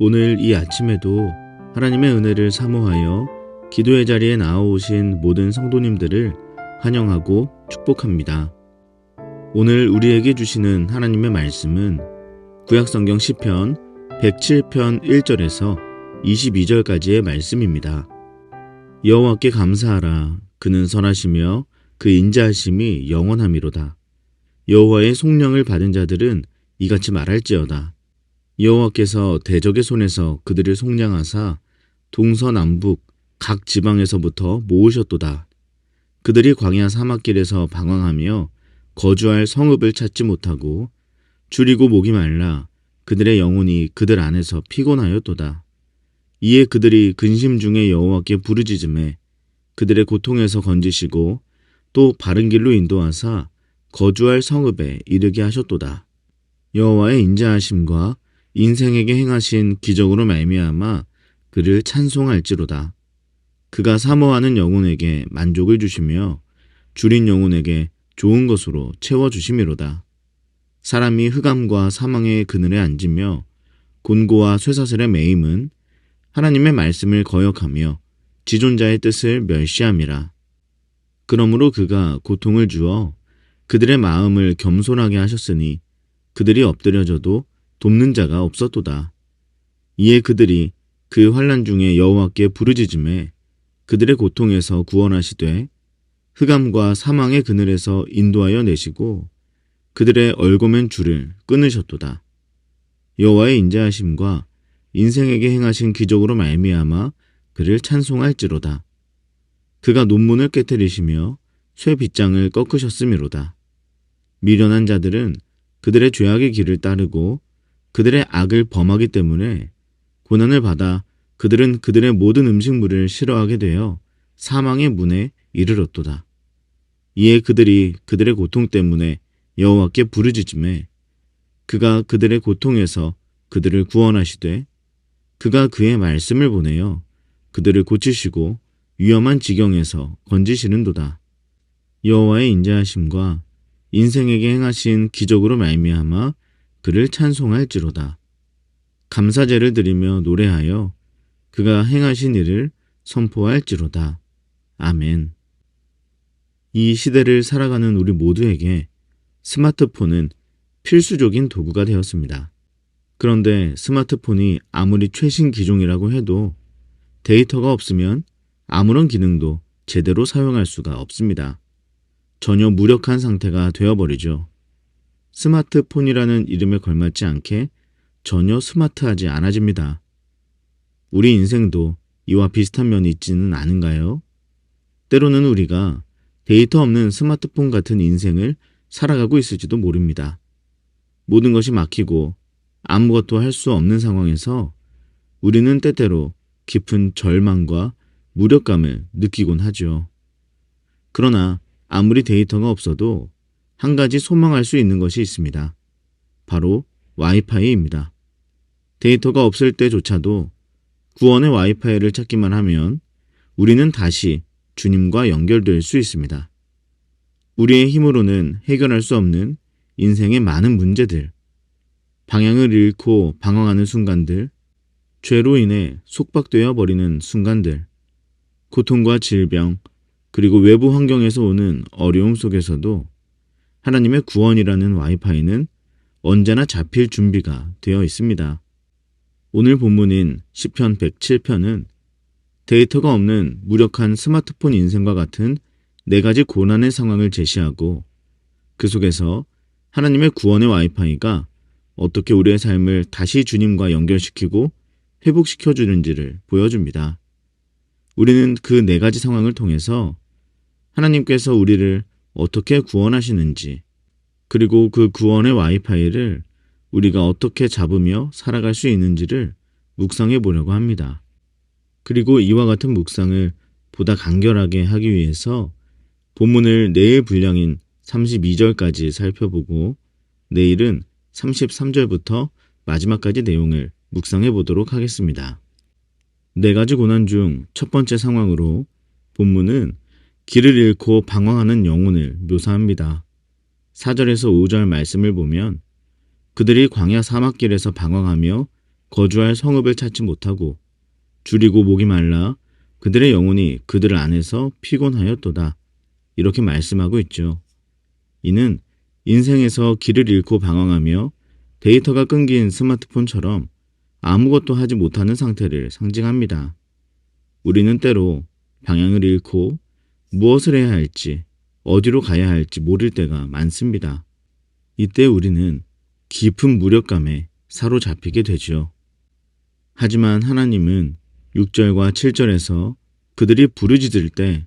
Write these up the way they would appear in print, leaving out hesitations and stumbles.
오늘 이 아침에도 하나님의 은혜를 사모하여 기도의 자리에 나아오신 모든 성도님들을 환영하고 축복합니다. 오늘 우리에게 주시는 하나님의 말씀은 구약성경 시편 107편 1절에서 22절까지의 말씀입니다. 여호와께 감사하라. 그는 선하시며 그 인자하심이 영원함이로다. 여호와의 속령을 받은 자들은 이같이 말할지어다. 여호와께서 대적의 손에서 그들을 속량하사 동서남북 각 지방에서부터 모으셨도다. 그들이 광야 사막길에서 방황하며 거주할 성읍을 찾지 못하고 줄이고 목이 말라 그들의 영혼이 그들 안에서 피곤하였도다. 이에 그들이 근심 중에 여호와께 부르짖음에 그들의 고통에서 건지시고 또 바른 길로 인도하사 거주할 성읍에 이르게 하셨도다. 여호와의 인자하심과 인생에게 행하신 기적으로 말미암아 그를 찬송할지로다. 그가 사모하는 영혼에게 만족을 주시며 줄인 영혼에게 좋은 것으로 채워주심이로다. 사람이 흑암과 사망의 그늘에 앉으며 곤고와 쇠사슬에 매임은 하나님의 말씀을 거역하며 지존자의 뜻을 멸시함이라. 그러므로 그가 고통을 주어 그들의 마음을 겸손하게 하셨으니 그들이 엎드려져도 돕는 자가 없었도다. 이에 그들이 그 환난 중에 여호와께 부르짖음에 그들의 고통에서 구원하시되 흑암과 사망의 그늘에서 인도하여 내시고 그들의 얼고맨 줄을 끊으셨도다. 여호와의 인자하심과 인생에게 행하신 기적으로 말미암아 그를 찬송할지로다. 그가 논문을 깨뜨리시며 쇠 빗장을 꺾으셨음이로다. 미련한 자들은 그들의 죄악의 길을 따르고 그들의 악을 범하기 때문에 고난을 받아 그들은 그들의 모든 음식물을 싫어하게 되어 사망의 문에 이르렀도다. 이에 그들이 그들의 고통 때문에 여호와께 부르짖음에 그가 그들의 고통에서 그들을 구원하시되 그가 그의 말씀을 보내어 그들을 고치시고 위험한 지경에서 건지시는도다. 여호와의 인자하심과 인생에게 행하신 기적으로 말미암아 그를 찬송할지로다. 감사제를 드리며 노래하여 그가 행하신 일을 선포할지로다. 아멘. 이 시대를 살아가는 우리 모두에게 스마트폰은 필수적인 도구가 되었습니다. 그런데 스마트폰이 아무리 최신 기종이라고 해도 데이터가 없으면 아무런 기능도 제대로 사용할 수가 없습니다. 전혀 무력한 상태가 되어버리죠. 스마트폰이라는 이름에 걸맞지 않게 전혀 스마트하지 않아집니다. 우리 인생도 이와 비슷한 면이 있지는 않은가요? 때로는 우리가 데이터 없는 스마트폰 같은 인생을 살아가고 있을지도 모릅니다. 모든 것이 막히고 아무것도 할 수 없는 상황에서 우리는 때때로 깊은 절망과 무력감을 느끼곤 하죠. 그러나 아무리 데이터가 없어도 한 가지 소망할 수 있는 것이 있습니다. 바로 와이파이입니다. 데이터가 없을 때조차도 구원의 와이파이를 찾기만 하면 우리는 다시 주님과 연결될 수 있습니다. 우리의 힘으로는 해결할 수 없는 인생의 많은 문제들, 방향을 잃고 방황하는 순간들, 죄로 인해 속박되어 버리는 순간들, 고통과 질병, 그리고 외부 환경에서 오는 어려움 속에서도 하나님의 구원이라는 와이파이는 언제나 잡힐 준비가 되어 있습니다. 오늘 본문인 시편 107편은 데이터가 없는 무력한 스마트폰 인생과 같은 4가지 고난의 상황을 제시하고 그 속에서 하나님의 구원의 와이파이가 어떻게 우리의 삶을 다시 주님과 연결시키고 회복시켜주는지를 보여줍니다. 우리는 그 4가지 상황을 통해서 하나님께서 우리를 어떻게 구원하시는지, 그리고 그 구원의 와이파이를 우리가 어떻게 잡으며 살아갈 수 있는지를 묵상해 보려고 합니다. 그리고 이와 같은 묵상을 보다 간결하게 하기 위해서 본문을 내일 분량인 32절까지 살펴보고 내일은 33절부터 마지막까지 내용을 묵상해 보도록 하겠습니다. 4가지 고난 중 첫 번째 상황으로 본문은 길을 잃고 방황하는 영혼을 묘사합니다. 4절에서 5절 말씀을 보면 그들이 광야 사막길에서 방황하며 거주할 성읍을 찾지 못하고 줄이고 목이 말라 그들의 영혼이 그들 안에서 피곤하였도다. 이렇게 말씀하고 있죠. 이는 인생에서 길을 잃고 방황하며 데이터가 끊긴 스마트폰처럼 아무것도 하지 못하는 상태를 상징합니다. 우리는 때로 방향을 잃고 무엇을 해야 할지, 어디로 가야 할지 모를 때가 많습니다. 이때 우리는 깊은 무력감에 사로잡히게 되죠. 하지만 하나님은 6절과 7절에서 그들이 부르짖을 때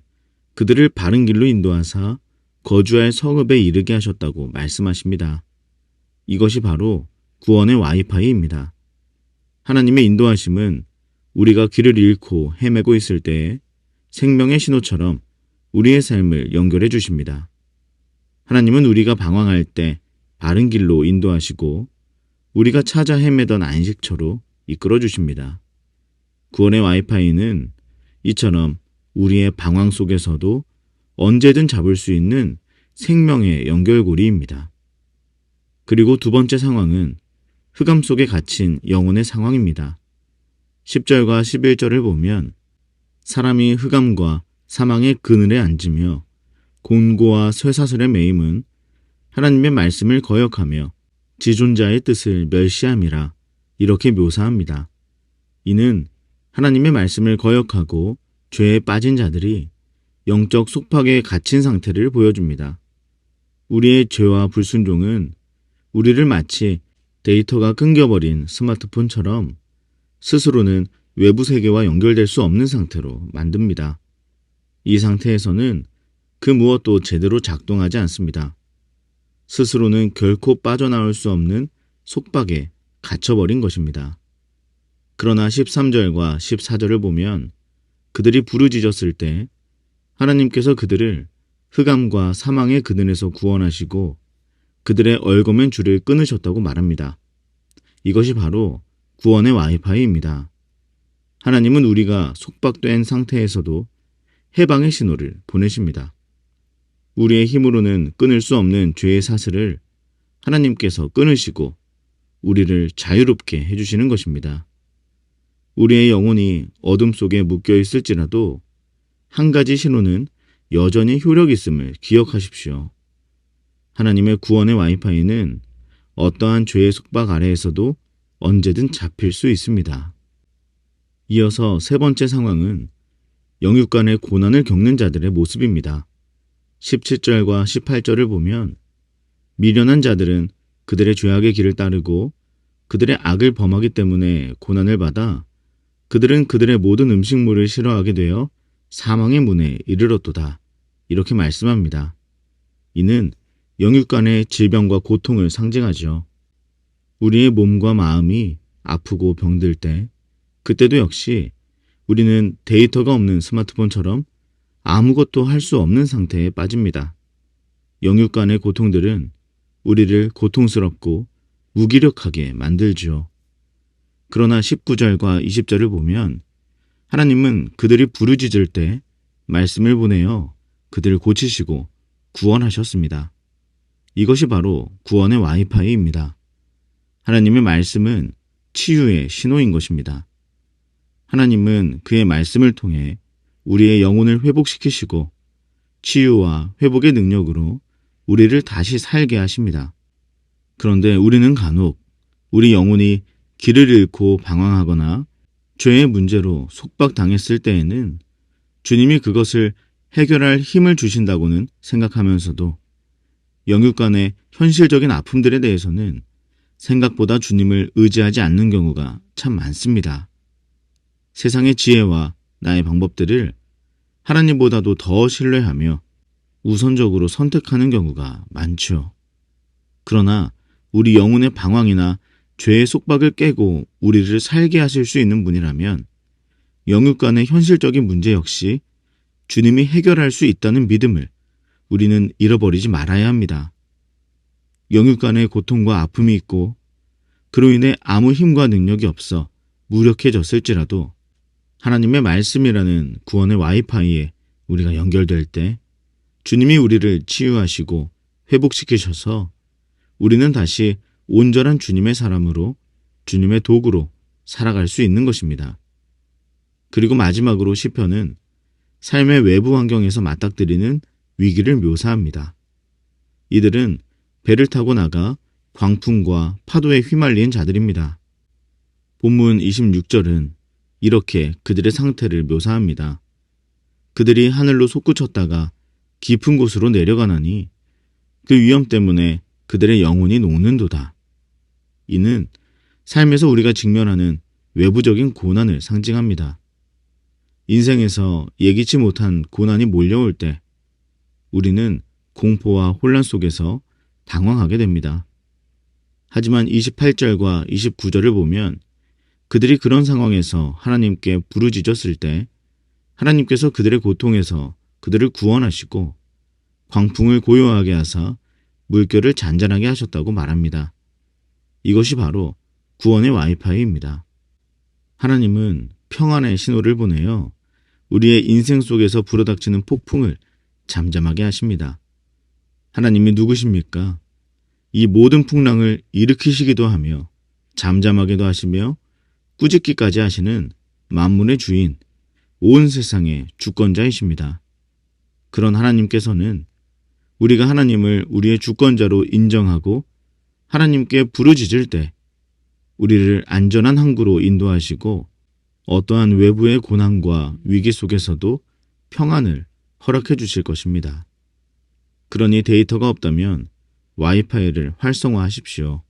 그들을 바른 길로 인도하사 거주할 성읍에 이르게 하셨다고 말씀하십니다. 이것이 바로 구원의 와이파이입니다. 하나님의 인도하심은 우리가 길을 잃고 헤매고 있을 때에 생명의 신호처럼 우리의 삶을 연결해 주십니다. 하나님은 우리가 방황할 때 바른 길로 인도하시고 우리가 찾아 헤매던 안식처로 이끌어 주십니다. 구원의 와이파이는 이처럼 우리의 방황 속에서도 언제든 잡을 수 있는 생명의 연결고리입니다. 그리고 두 번째 상황은 흑암 속에 갇힌 영혼의 상황입니다. 10절과 11절을 보면 사람이 흑암과 사망의 그늘에 앉으며 곤고와 쇠사슬의 매임은 하나님의 말씀을 거역하며 지존자의 뜻을 멸시함이라 이렇게 묘사합니다. 이는 하나님의 말씀을 거역하고 죄에 빠진 자들이 영적 속박에 갇힌 상태를 보여줍니다. 우리의 죄와 불순종은 우리를 마치 데이터가 끊겨버린 스마트폰처럼 스스로는 외부 세계와 연결될 수 없는 상태로 만듭니다. 이 상태에서는 그 무엇도 제대로 작동하지 않습니다. 스스로는 결코 빠져나올 수 없는 속박에 갇혀버린 것입니다. 그러나 13절과 14절을 보면 그들이 부르짖었을 때 하나님께서 그들을 흑암과 사망의 그늘에서 구원하시고 그들의 얽어맨 줄을 끊으셨다고 말합니다. 이것이 바로 구원의 와이파이입니다. 하나님은 우리가 속박된 상태에서도 해방의 신호를 보내십니다. 우리의 힘으로는 끊을 수 없는 죄의 사슬을 하나님께서 끊으시고 우리를 자유롭게 해주시는 것입니다. 우리의 영혼이 어둠 속에 묶여 있을지라도 한 가지 신호는 여전히 효력 있음을 기억하십시오. 하나님의 구원의 와이파이는 어떠한 죄의 속박 아래에서도 언제든 잡힐 수 있습니다. 이어서 세 번째 상황은 영육 간의 고난을 겪는 자들의 모습입니다. 17절과 18절을 보면 미련한 자들은 그들의 죄악의 길을 따르고 그들의 악을 범하기 때문에 고난을 받아 그들은 그들의 모든 음식물을 싫어하게 되어 사망의 문에 이르렀도다. 이렇게 말씀합니다. 이는 영육 간의 질병과 고통을 상징하죠. 우리의 몸과 마음이 아프고 병들 때 그때도 역시 우리는 데이터가 없는 스마트폰처럼 아무것도 할 수 없는 상태에 빠집니다. 영육 간의 고통들은 우리를 고통스럽고 무기력하게 만들죠. 그러나 19절과 20절을 보면 하나님은 그들이 부르짖을 때 말씀을 보내어 그들을 고치시고 구원하셨습니다. 이것이 바로 구원의 와이파이입니다. 하나님의 말씀은 치유의 신호인 것입니다. 하나님은 그의 말씀을 통해 우리의 영혼을 회복시키시고 치유와 회복의 능력으로 우리를 다시 살게 하십니다. 그런데 우리는 간혹 우리 영혼이 길을 잃고 방황하거나 죄의 문제로 속박당했을 때에는 주님이 그것을 해결할 힘을 주신다고는 생각하면서도 영육 간의 현실적인 아픔들에 대해서는 생각보다 주님을 의지하지 않는 경우가 참 많습니다. 세상의 지혜와 나의 방법들을 하나님보다도 더 신뢰하며 우선적으로 선택하는 경우가 많죠. 그러나 우리 영혼의 방황이나 죄의 속박을 깨고 우리를 살게 하실 수 있는 분이라면 영육 간의 현실적인 문제 역시 주님이 해결할 수 있다는 믿음을 우리는 잃어버리지 말아야 합니다. 영육 간의 고통과 아픔이 있고 그로 인해 아무 힘과 능력이 없어 무력해졌을지라도 하나님의 말씀이라는 구원의 와이파이에 우리가 연결될 때 주님이 우리를 치유하시고 회복시키셔서 우리는 다시 온전한 주님의 사람으로 주님의 도구로 살아갈 수 있는 것입니다. 그리고 마지막으로 시편은 삶의 외부 환경에서 맞닥뜨리는 위기를 묘사합니다. 이들은 배를 타고 나가 광풍과 파도에 휘말린 자들입니다. 본문 26절은 이렇게 그들의 상태를 묘사합니다. 그들이 하늘로 솟구쳤다가 깊은 곳으로 내려가나니 그 위험 때문에 그들의 영혼이 녹는도다. 이는 삶에서 우리가 직면하는 외부적인 고난을 상징합니다. 인생에서 예기치 못한 고난이 몰려올 때 우리는 공포와 혼란 속에서 당황하게 됩니다. 하지만 28절과 29절을 보면 그들이 그런 상황에서 하나님께 부르짖었을 때 하나님께서 그들의 고통에서 그들을 구원하시고 광풍을 고요하게 하사 물결을 잔잔하게 하셨다고 말합니다. 이것이 바로 구원의 와이파이입니다. 하나님은 평안의 신호를 보내어 우리의 인생 속에서 불어닥치는 폭풍을 잠잠하게 하십니다. 하나님이 누구십니까? 이 모든 풍랑을 일으키시기도 하며 잠잠하게도 하시며 꾸짖기까지 하시는 만물의 주인, 온 세상의 주권자이십니다. 그런 하나님께서는 우리가 하나님을 우리의 주권자로 인정하고 하나님께 부르짖을 때 우리를 안전한 항구로 인도하시고 어떠한 외부의 고난과 위기 속에서도 평안을 허락해 주실 것입니다. 그러니 데이터가 없다면 와이파이를 활성화하십시오.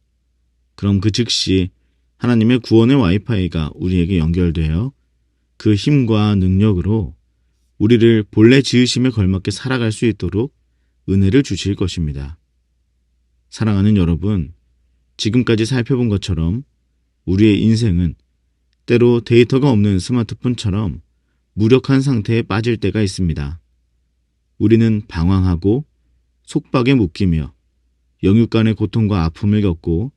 그럼 그 즉시 하나님의 구원의 와이파이가 우리에게 연결되어 그 힘과 능력으로 우리를 본래 지으심에 걸맞게 살아갈 수 있도록 은혜를 주실 것입니다. 사랑하는 여러분, 지금까지 살펴본 것처럼 우리의 인생은 때로 데이터가 없는 스마트폰처럼 무력한 상태에 빠질 때가 있습니다. 우리는 방황하고 속박에 묶이며 영육 간의 고통과 아픔을 겪고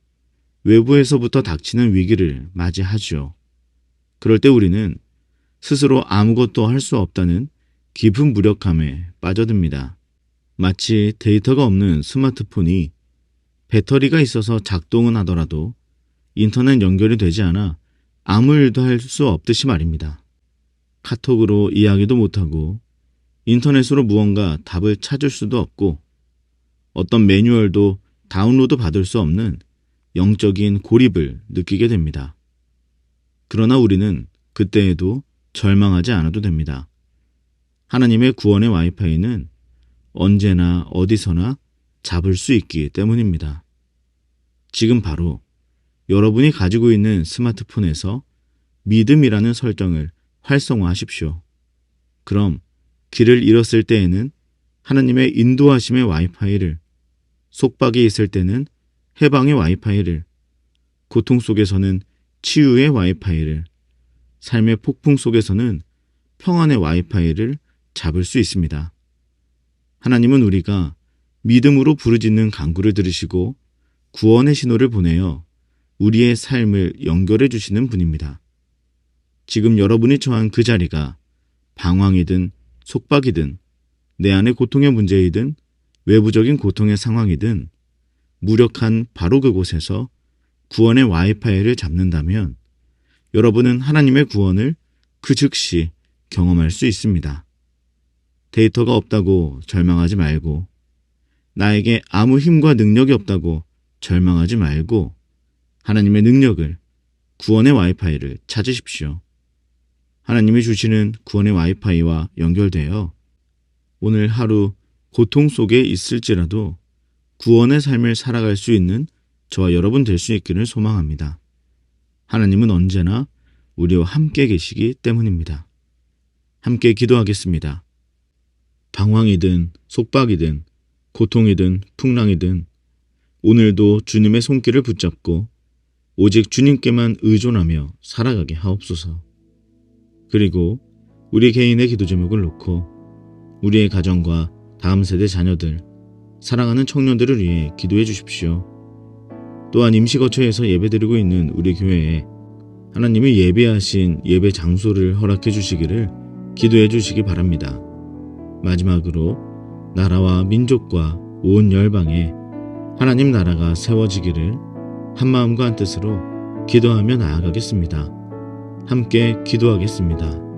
외부에서부터 닥치는 위기를 맞이하죠. 그럴 때 우리는 스스로 아무것도 할 수 없다는 깊은 무력함에 빠져듭니다. 마치 데이터가 없는 스마트폰이 배터리가 있어서 작동은 하더라도 인터넷 연결이 되지 않아 아무 일도 할 수 없듯이 말입니다. 카톡으로 이야기도 못하고 인터넷으로 무언가 답을 찾을 수도 없고 어떤 매뉴얼도 다운로드 받을 수 없는 영적인 고립을 느끼게 됩니다. 그러나 우리는 그때에도 절망하지 않아도 됩니다. 하나님의 구원의 와이파이는 언제나 어디서나 잡을 수 있기 때문입니다. 지금 바로 여러분이 가지고 있는 스마트폰에서 믿음이라는 설정을 활성화하십시오. 그럼 길을 잃었을 때에는 하나님의 인도하심의 와이파이를, 속박이 있을 때는 해방의 와이파이를, 고통 속에서는 치유의 와이파이를, 삶의 폭풍 속에서는 평안의 와이파이를 잡을 수 있습니다. 하나님은 우리가 믿음으로 부르짖는 간구를 들으시고 구원의 신호를 보내어 우리의 삶을 연결해 주시는 분입니다. 지금 여러분이 처한 그 자리가 방황이든 속박이든 내 안의 고통의 문제이든 외부적인 고통의 상황이든 무력한 바로 그곳에서 구원의 와이파이를 잡는다면 여러분은 하나님의 구원을 그 즉시 경험할 수 있습니다. 데이터가 없다고 절망하지 말고, 나에게 아무 힘과 능력이 없다고 절망하지 말고 하나님의 능력을, 구원의 와이파이를 찾으십시오. 하나님이 주시는 구원의 와이파이와 연결되어 오늘 하루 고통 속에 있을지라도 구원의 삶을 살아갈 수 있는 저와 여러분 될 수 있기를 소망합니다. 하나님은 언제나 우리와 함께 계시기 때문입니다. 함께 기도하겠습니다. 방황이든 속박이든 고통이든 풍랑이든 오늘도 주님의 손길을 붙잡고 오직 주님께만 의존하며 살아가게 하옵소서. 그리고 우리 개인의 기도 제목을 놓고 우리의 가정과 다음 세대 자녀들, 사랑하는 청년들을 위해 기도해 주십시오. 또한 임시거처에서 예배드리고 있는 우리 교회에 하나님이 예배하신 예배 장소를 허락해 주시기를 기도해 주시기 바랍니다. 마지막으로 나라와 민족과 온 열방에 하나님 나라가 세워지기를 한마음과 한뜻으로 기도하며 나아가겠습니다. 함께 기도하겠습니다.